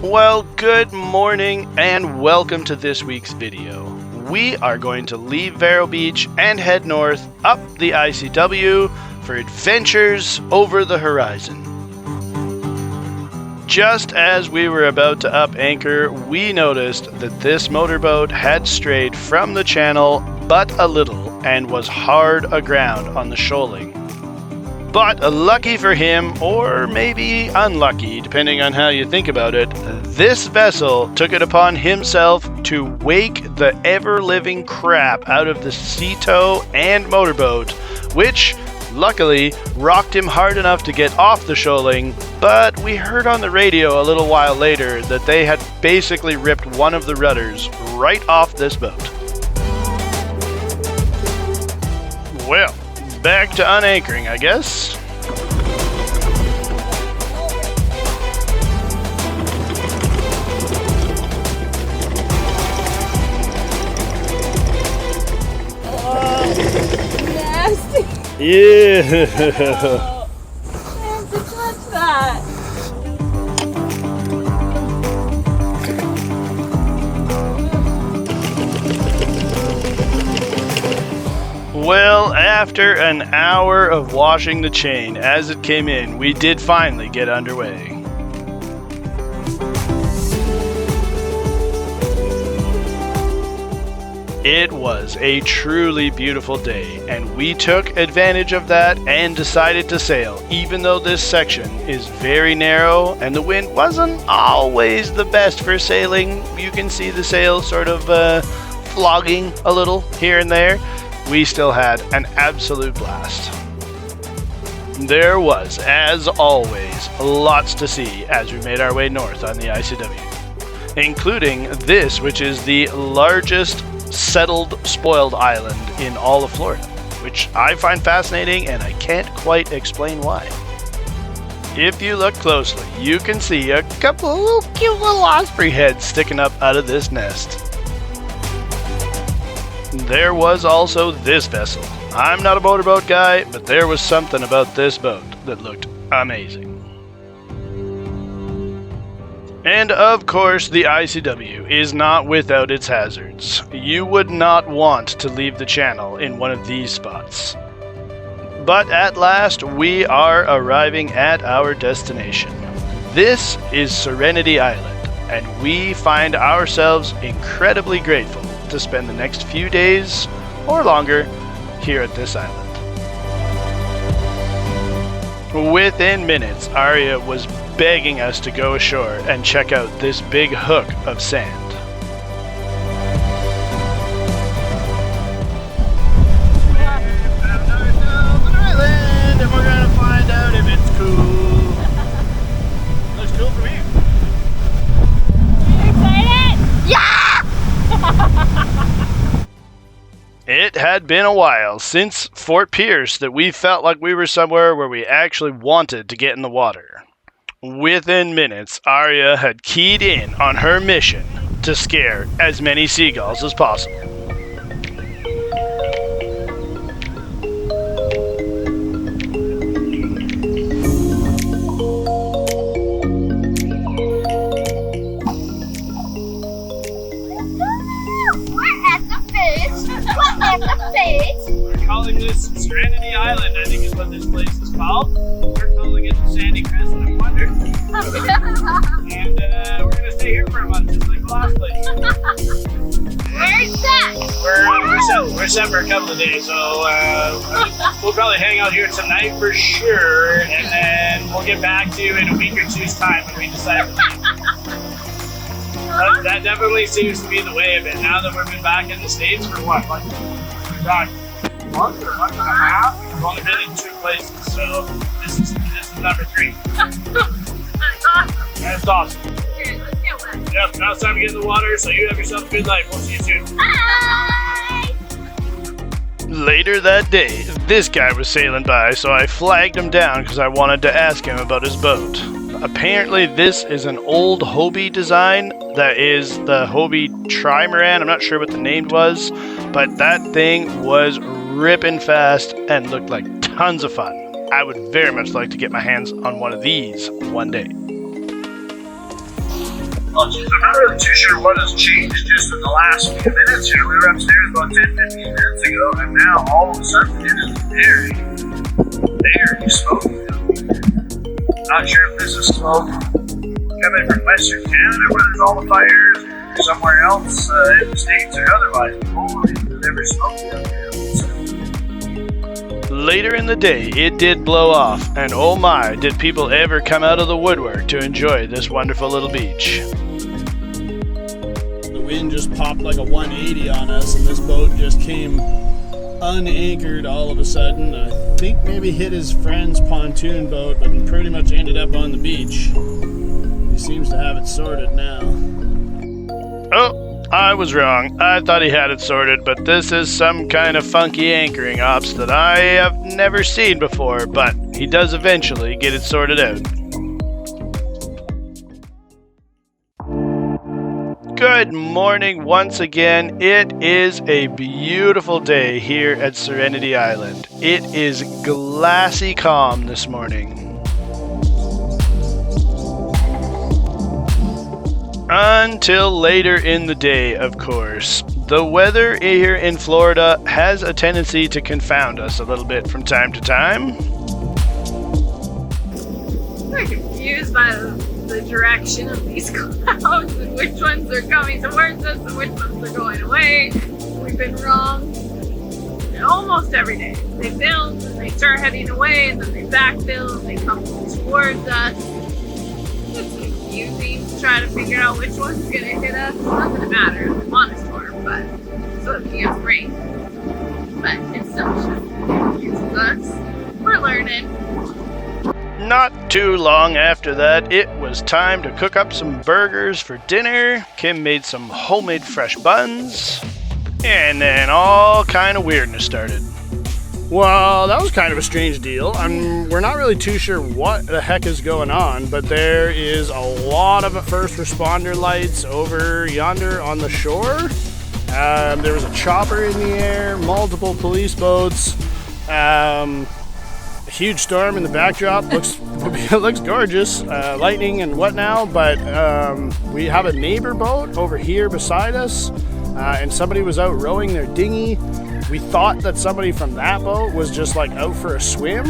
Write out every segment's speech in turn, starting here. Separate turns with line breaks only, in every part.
Well, good morning and welcome to this week's video. We are going to leave Vero Beach and head north up the ICW for adventures over the horizon. Just as we were about to up anchor, we noticed that this motorboat had strayed from the channel but a little and was hard aground on the shoaling. But lucky for him, or maybe unlucky, depending on how you think about it, this vessel took it upon himself to wake the ever-living crap out of the sea tow and motorboat, which, luckily, rocked him hard enough to get off the shoaling, but we heard on the radio a little while later that they had basically ripped one of the rudders right off this boat. Well, back to unanchoring, I guess.
Nasty.
Yeah.
Oh, I have to touch that.
Well, after an hour of washing the chain as it came in, we did finally get underway. It was a truly beautiful day, and we took advantage of that and decided to sail, even though this section is very narrow and the wind wasn't always the best for sailing. You can see the sails sort of flogging a little here and there. We still had an absolute blast. There was, as always, lots to see as we made our way north on the ICW, including this, which is the largest settled spoiled island in all of Florida, which I find fascinating and I can't quite explain why. If you look closely, you can see a couple of little cute little osprey heads sticking up out of this nest. There was also this vessel. I'm not a motorboat guy, but there was something about this boat that looked amazing. And of course, the ICW is not without its hazards. You would not want to leave the channel in one of these spots. But at last, we are arriving at our destination. This is Serenity Island, and we find ourselves incredibly grateful to spend the next few days or longer here at this island. Within minutes, Arya was begging us to go ashore and check out this big hook of sand. We found ourselves an island, and we're gonna find out if it's cool. Looks cool for me.
Are you excited? Yeah!
It had been a while since Fort Pierce that we felt like we were somewhere where we actually wanted to get in the water. Within minutes, Arya had keyed in on her mission to scare as many seagulls as possible.
We're calling this Serenity Island, I think is what this place is called. We're calling it the Sandy Crescent of Wonder. And we're going to stay here for a month, just like the last place.
Where's that?
We're set for a couple of days, so we'll probably hang out here tonight for sure, and then we'll get back to you in a week or two's time when we decide to leave. That definitely seems to be the way of it. Now that we've been back in the States for what? Like, we've got a month or a month and a half. We've only been in 2 places, so this is number 3. That's awesome.
Okay, let's get wet.
Yep, now it's time to get in the water, so you have yourself a good night. We'll see you soon.
Bye!
Later that day, this guy was sailing by, so I flagged him down because I wanted to ask him about his boat. Apparently this is an old Hobie design that is the Hobie Trimaran. I'm not sure what the name was, but that thing was ripping fast and looked like tons of fun. I would very much like to get my hands on one of these one day.
Oh, geez, I'm not really too sure what has changed just in the last few minutes here. We were upstairs about 10-15 minutes ago, and now all of a sudden it is very smoky down here. Not sure if this is smoke coming from Western Canada where there's all the fires, or somewhere else in the States or otherwise. Holy, it's ever smoky down here.
Later in the day, it did blow off, and oh my, did people ever come out of the woodwork to enjoy this wonderful little beach.
The wind just popped like a 180 on us, and this boat just came unanchored all of a sudden. I think maybe hit his friend's pontoon boat, but pretty much ended up on the beach. He seems to have it sorted now.
Oh, I was wrong. I thought he had it sorted, but this is some kind of funky anchoring ops that I have never seen before, but he does eventually get it sorted out. Good morning once again. It is a beautiful day here at Serenity Island. It is glassy calm this morning. Until later in the day, of course. The weather here in Florida has a tendency to confound us a little bit from time to time.
We're confused by the direction of these clouds and which ones are coming towards us and which ones are going away. We've been wrong almost every day. They build and they start heading away and then they backfill and they come towards us. It's confusing to try to figure out which one's gonna hit us. It's not gonna matter if we want a storm, but so it gets rain. But it's still just confuses us. We're learning.
Not too long after that, it was time to cook up some burgers for dinner. Kim made some homemade fresh buns, and then all kind of weirdness started.
Well, that was kind of a strange deal. We're not really too sure what the heck is going on, but there is a lot of first responder lights over yonder on the shore. There was a chopper in the air, multiple police boats, a huge storm in the backdrop. Looks gorgeous, lightning and what now, but we have a neighbor boat over here beside us, and somebody was out rowing their dinghy. We thought that somebody from that boat was just like out for a swim,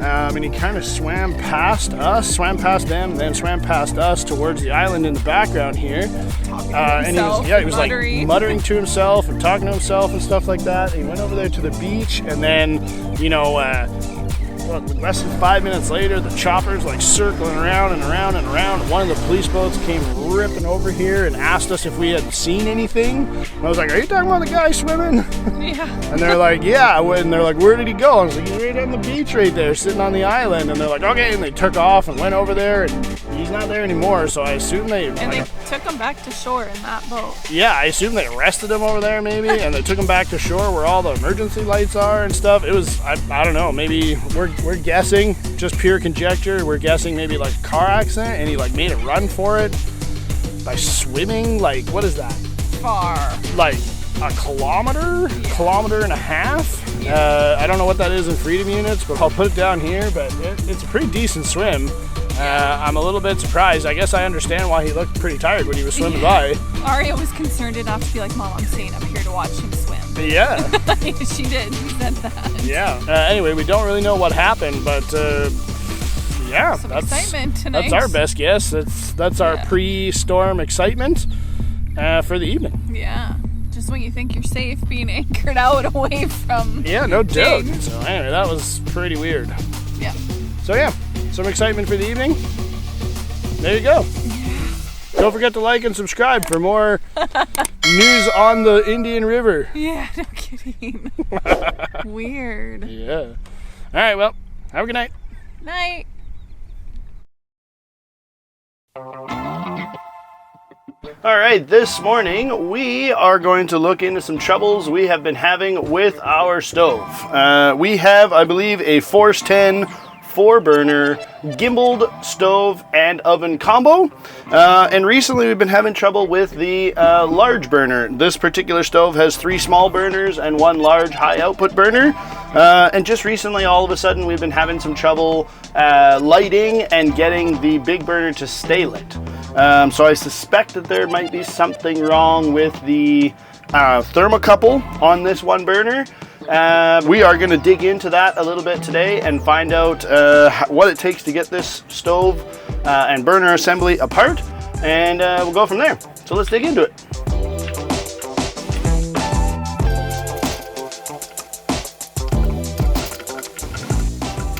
and he kind of swam past them, and then swam past us towards the island in the background here. And he was like muttering to himself and talking to himself and stuff like that. And he went over there to the beach, and then, less than 5 minutes later, the chopper's like circling around and around and around. One of the police boats came ripping over here and asked us if we had seen anything. And I was like, "Are you talking about the guy swimming?"
Yeah.
And they're like, "Yeah." And they're like, "Where did he go?" I was like, "He's right on the beach right there, sitting on the island." And they're like, "Okay." And they took off and went over there, and he's not there anymore. So I assume they
took him back to shore in that boat.
Yeah, I assume they arrested him over there maybe, and they took him back to shore where all the emergency lights are and stuff. It was, I don't know, maybe we're guessing, just pure conjecture, we're guessing maybe like a car accident, and he like made a run for it by swimming, like, what is that?
Far.
Like a kilometer and a half? I don't know what that is in freedom units, but I'll put it down here, but it's a pretty decent swim. I'm a little bit surprised. I guess I understand why he looked pretty tired when he was swimming by.
Aria was concerned enough to be like, "Mom, I'm staying up here to watch him swim."
Yeah.
She did. She said that.
Yeah. Anyway, we don't really know what happened, but yeah,
some excitement tonight.
That's our best guess. That's our pre-storm excitement for the evening.
Yeah. Just when you think you're safe, being anchored out away from.
Yeah, no doubt.
Ding.
So anyway, that was pretty weird.
Yeah.
So yeah, some excitement for the evening. There you go. Don't forget to like and subscribe for more news on the Indian River.
Yeah, no kidding. Weird.
Yeah. All right, well, have a good night.
Night.
All right, this morning we are going to look into some troubles we have been having with our stove. We have, I believe, a Force 10
4-burner gimbaled stove and oven combo. And recently we've been having trouble with the large burner. This particular stove has 3 small burners and 1 large high output burner. And just recently, all of a sudden, we've been having some trouble lighting and getting the big burner to stay lit. So I suspect that there might be something wrong with the thermocouple on this one burner. We are going to dig into that a little bit today and find out what it takes to get this stove and burner assembly apart, and we'll go from there. So let's dig into it.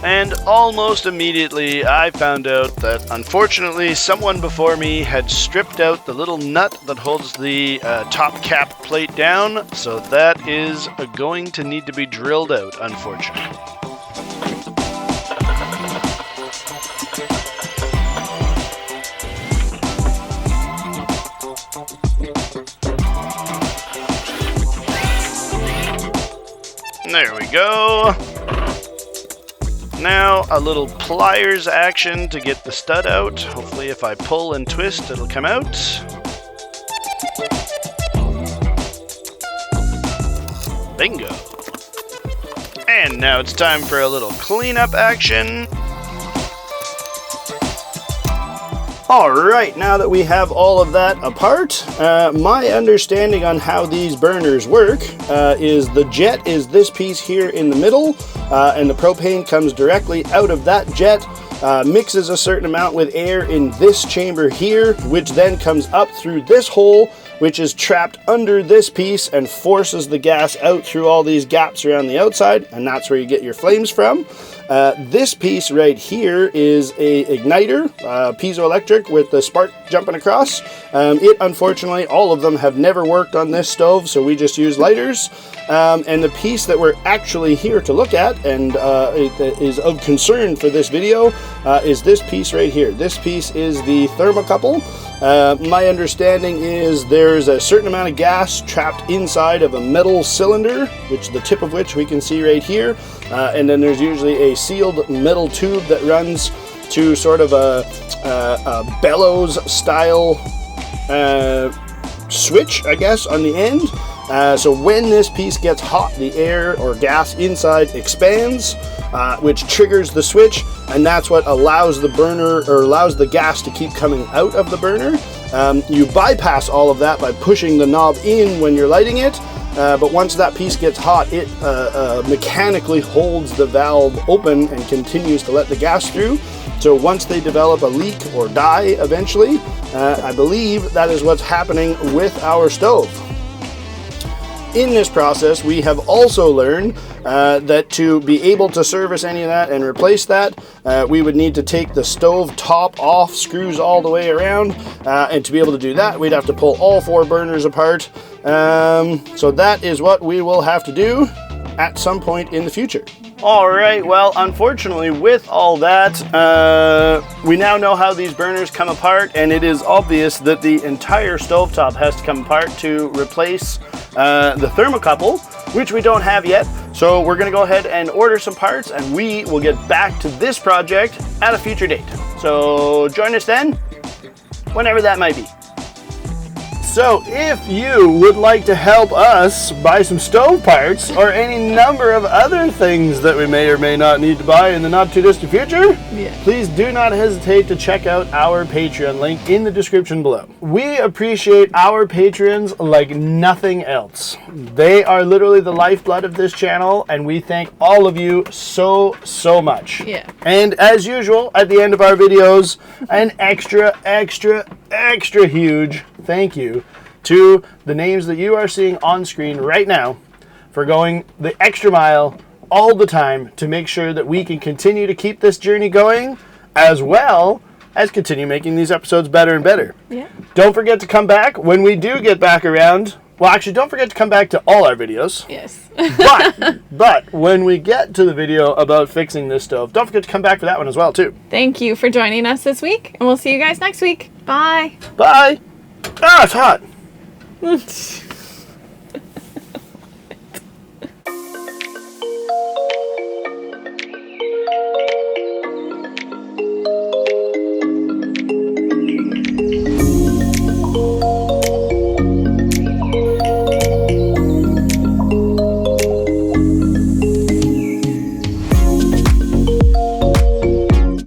And almost immediately I found out that unfortunately someone before me had stripped out the little nut that holds the top cap plate down, so that is going to need to be drilled out, unfortunately. There we go. Now a little pliers action to get the stud out. Hopefully if I pull and twist it'll come out. Bingo. And now it's time for a little cleanup action.
Alright, now that we have all of that apart, my understanding on how these burners work is the jet is this piece here in the middle, and the propane comes directly out of that jet, mixes a certain amount with air in this chamber here, which then comes up through this hole, which is trapped under this piece and forces the gas out through all these gaps around the outside, and that's where you get your flames from. This piece right here is a igniter, piezoelectric with the spark jumping across. It, unfortunately, all of them have never worked on this stove, so we just use lighters. And the piece that we're actually here to look at, and it is of concern for this video, is this piece right here. This piece is the thermocouple. My understanding is there's a certain amount of gas trapped inside of a metal cylinder, which the tip of which we can see right here, and then there's usually a sealed metal tube that runs to sort of a bellows style switch, I guess, on the end. So when this piece gets hot, the air or gas inside expands, which triggers the switch, and that's what allows the burner, or allows the gas to keep coming out of the burner. You bypass all of that by pushing the knob in when you're lighting it, but once that piece gets hot, it mechanically holds the valve open and continues to let the gas through. So once they develop a leak or die eventually, I believe that is what's happening with our stove. In this process, we have also learned that to be able to service any of that and replace that, we would need to take the stove top off, screws all the way around, and to be able to do that, we'd have to pull all 4 burners apart. So that is what we will have to do at some point in the future. Alright, well, unfortunately, with all that, we now know how these burners come apart, and it is obvious that the entire stovetop has to come apart to replace the thermocouple, which we don't have yet. So we're going to go ahead and order some parts, and we will get back to this project at a future date. So join us then, whenever that might be. So if you would like to help us buy some stove parts or any number of other things that we may or may not need to buy in the not too distant future, please do not hesitate to check out our Patreon link in the description below. We appreciate our patrons like nothing else. They are literally the lifeblood of this channel, and we thank all of you so much.
Yeah.
And as usual, at the end of our videos, an extra huge thank you to the names that you are seeing on screen right now for going the extra mile all the time to make sure that we can continue to keep this journey going, as well as continue making these episodes better and better.
Yeah.
Don't forget to come back when we do get back around. Well, actually, don't forget to come back to all our videos.
Yes.
But when we get to the video about fixing this stove, don't forget to come back for that one as well, too.
Thank you for joining us this week, and we'll see you guys next week. Bye.
Bye. Ah, it's hot.